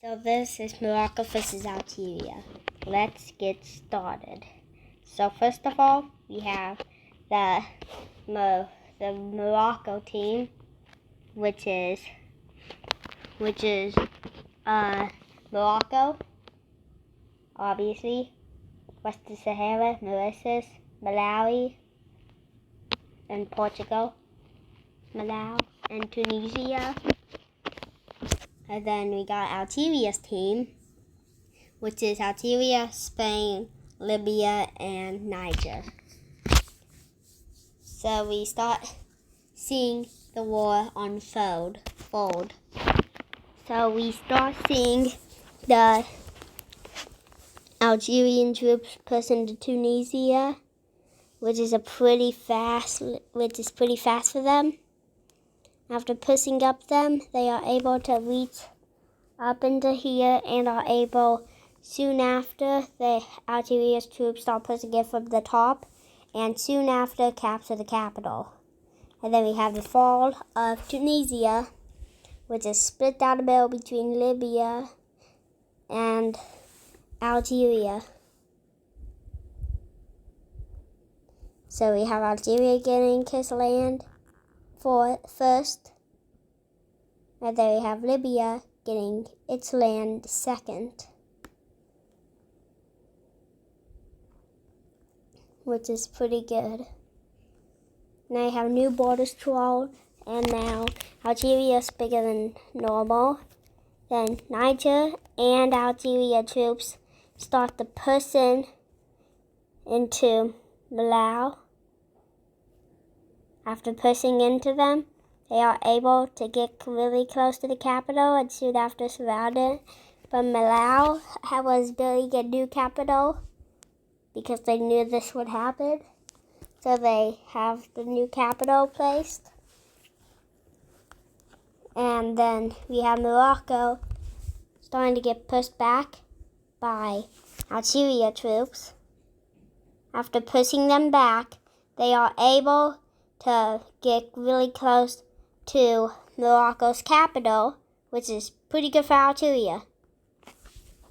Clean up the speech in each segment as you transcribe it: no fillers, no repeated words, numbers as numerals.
So this is Morocco versus Algeria. Let's get started. So first of all, we have the Morocco team, which is Morocco, obviously, Western Sahara, Mauritius, Malawi, and Portugal, Malawi, and Tunisia. And then we got Algeria's team, which is Algeria, Spain, Libya, and Niger. So we start seeing the war unfold. So we start seeing the Algerian troops push into Tunisia, which is pretty fast for them. After pushing up them, they are able to reach up into here and are able, soon after, the Algeria's troops start pushing it from the top, and soon after capture the capital. And then we have the fall of Tunisia, which is split down the middle between Libya and Algeria. So we have Algeria getting its land first, and then we have Libya getting its land second, which is pretty good. Now you have new borders drawn, and now Algeria is bigger than normal. Then Niger and Algeria troops start to push into Malawi. After pushing into them, they are able to get really close to the capital and soon after surround it. But Malawi was building a new capital because they knew this would happen. So they have the new capital placed. And then we have Morocco starting to get pushed back by Algeria troops. After pushing them back, they are able to get really close to Morocco's capital, which is pretty good for Algeria.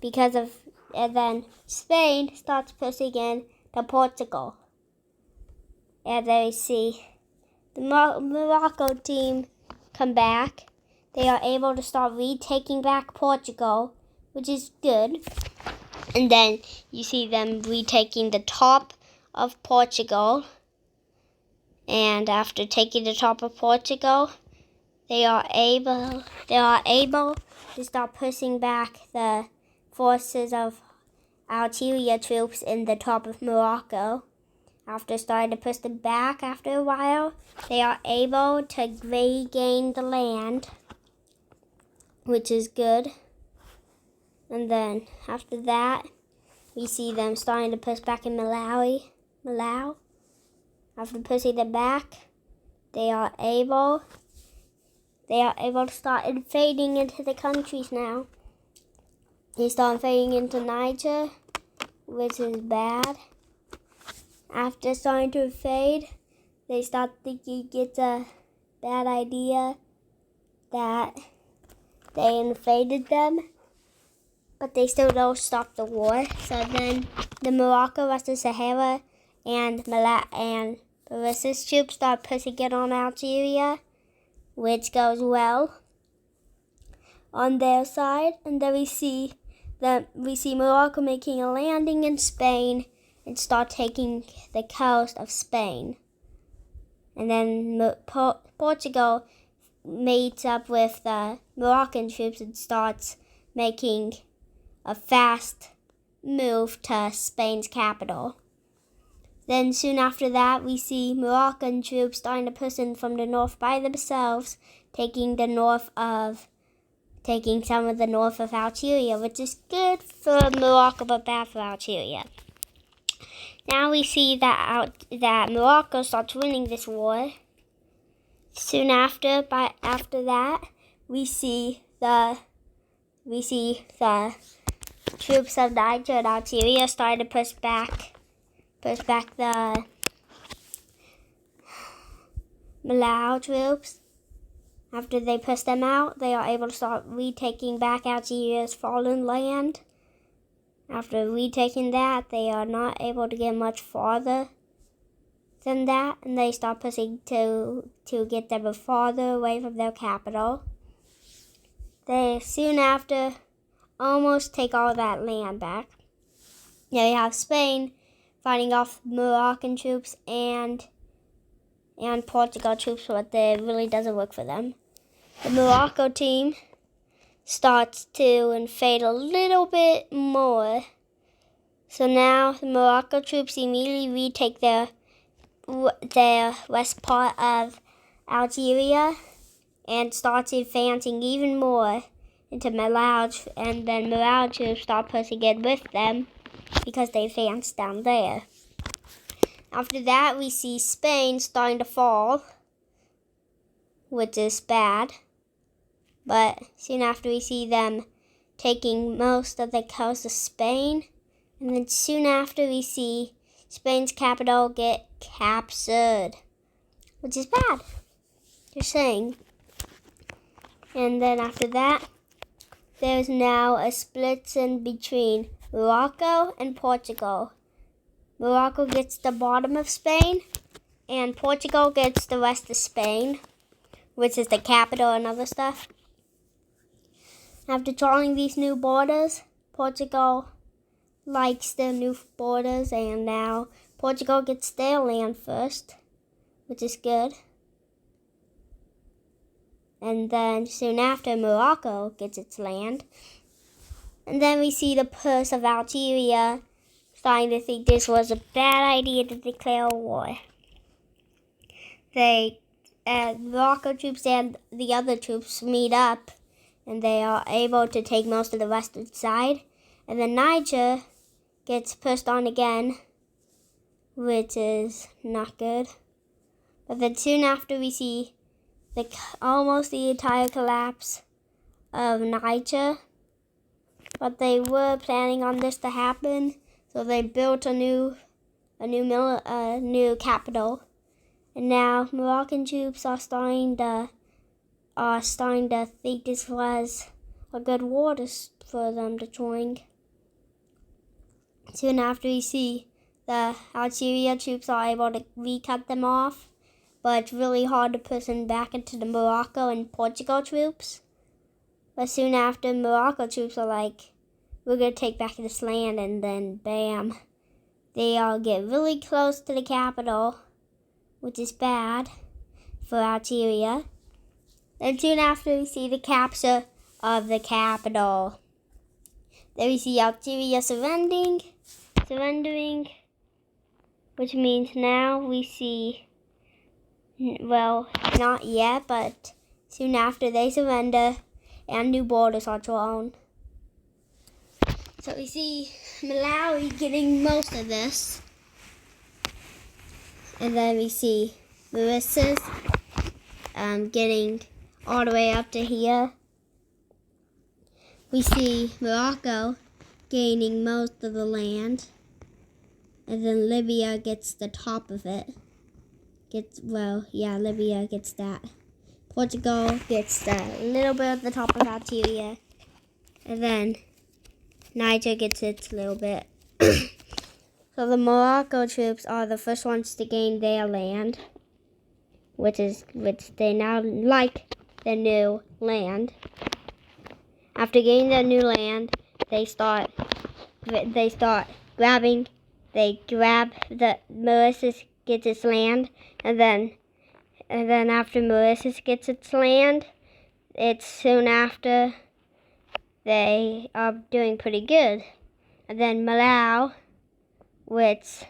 And then Spain starts pushing in to Portugal. And then we see the Morocco team come back. They are able to start retaking back Portugal, which is good. And then you see them retaking the top of Portugal. And after taking the top of Portugal, they are able to start pushing back the forces of Algeria troops in the top of Morocco. After starting to push them back after a while, they are able to regain the land, which is good. And then after that, we see them starting to push back in Malawi. After pushing them back, they are able to start invading into the countries now. They start invading into Niger, which is bad. After starting to invade, they start thinking it's a bad idea that they invaded them, but they still don't stop the war. So then the Morocco, Western Sahara, and Mauritius troops start pushing it on Algeria, which goes well on their side. And then we see Morocco making a landing in Spain and start taking the coast of Spain. And then Portugal meets up with the Moroccan troops and starts making a fast move to Spain's capital. Then soon after that, we see Moroccan troops starting to push in from the north by themselves, taking some of the north of Algeria, which is good for Morocco but bad for Algeria. Now we see that Morocco starts winning this war. Soon after that, we see the troops of Niger and Algeria starting to push back the Malawi troops. After they push them out, they are able to start retaking back Algeria's fallen land. After retaking that, they are not able to get much farther than that, and they start pushing to get them farther away from their capital. They soon after almost take all that land back. They have Spain fighting off Moroccan troops and Portugal troops, but it really doesn't work for them. The Morocco team starts to invade a little bit more. So now the Morocco troops immediately retake their west part of Algeria and starts advancing even more into Malawi, and then Malawi troops start pushing in with them because they advanced down there. After that, we see Spain starting to fall, which is bad. But soon after, we see them taking most of the coast of Spain. And then soon after, we see Spain's capital get captured, which is bad, just saying. And then after that, there's now a split in between Morocco and Portugal. Morocco gets the bottom of Spain, and Portugal gets the rest of Spain, which is the capital and other stuff. After drawing these new borders, Portugal likes the new borders, and now Portugal gets their land first, which is good. And then soon after, Morocco gets its land. And then we see the push of Algeria starting to think this was a bad idea to declare a war. Morocco troops and the other troops meet up, and they are able to take most of the western side. And then Niger gets pushed on again, which is not good. But then soon after, we see almost the entire collapse of Niger. But they were planning on this to happen, so they built a new capital. And now Moroccan troops are starting to think this was a good war for them to join. Soon after, we see the Algeria troops are able to recut them off, but it's really hard to push them back into the Morocco and Portugal troops. But soon after, Morocco troops are like, we're going to take back this land, and then bam, they all get really close to the capital, which is bad for Algeria. Then soon after, we see the capture of the capital. Then we see Algeria surrendering, which means now we see, well, not yet, but soon after they surrender and new borders are drawn. So we see Malawi getting most of this. And then we see Mauritius getting all the way up to here. We see Morocco gaining most of the land. And then Libya gets the top of it. Libya gets that. Portugal gets the little bit of the top of Algeria. And then Niger gets its little bit. So the Morocco troops are the first ones to gain their land, which they now like their new land. After gaining their new land, they grab the Mauritius gets its land, and then after Mauritius gets its land, it's soon after they are doing pretty good. And then Malawi, which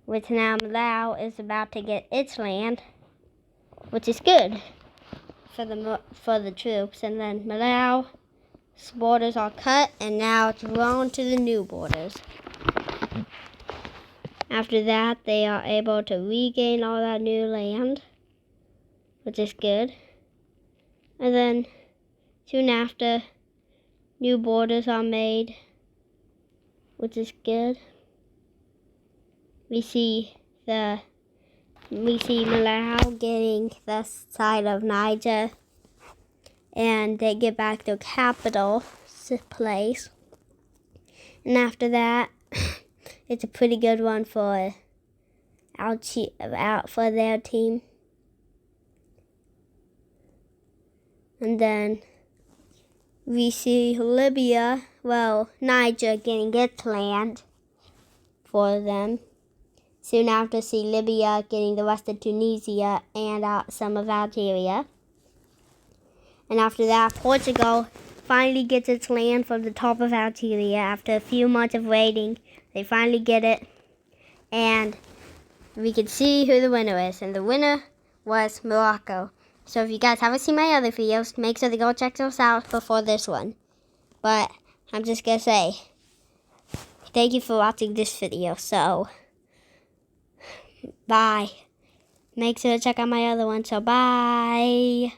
now Malawi is about to get its land, which is good for the troops. And then Malawi's borders are cut, and now it's drawn to the new borders. After that, they are able to regain all that new land, which is good. And then soon after, new borders are made, which is good. We see the we see Malau getting the side of Niger. And they get back their capital place. And after that, it's a pretty good one for their team. And then we see Libya, Niger getting its land for them. Soon after, see Libya getting the rest of Tunisia and some of Algeria. And after that, Portugal finally gets its land from the top of Algeria. After a few months of waiting, they finally get it. And we can see who the winner is. And the winner was Morocco. So if you guys haven't seen my other videos, make sure to go check those out before this one. But I'm just going to say, thank you for watching this video. So, bye. Make sure to check out my other one. So, bye.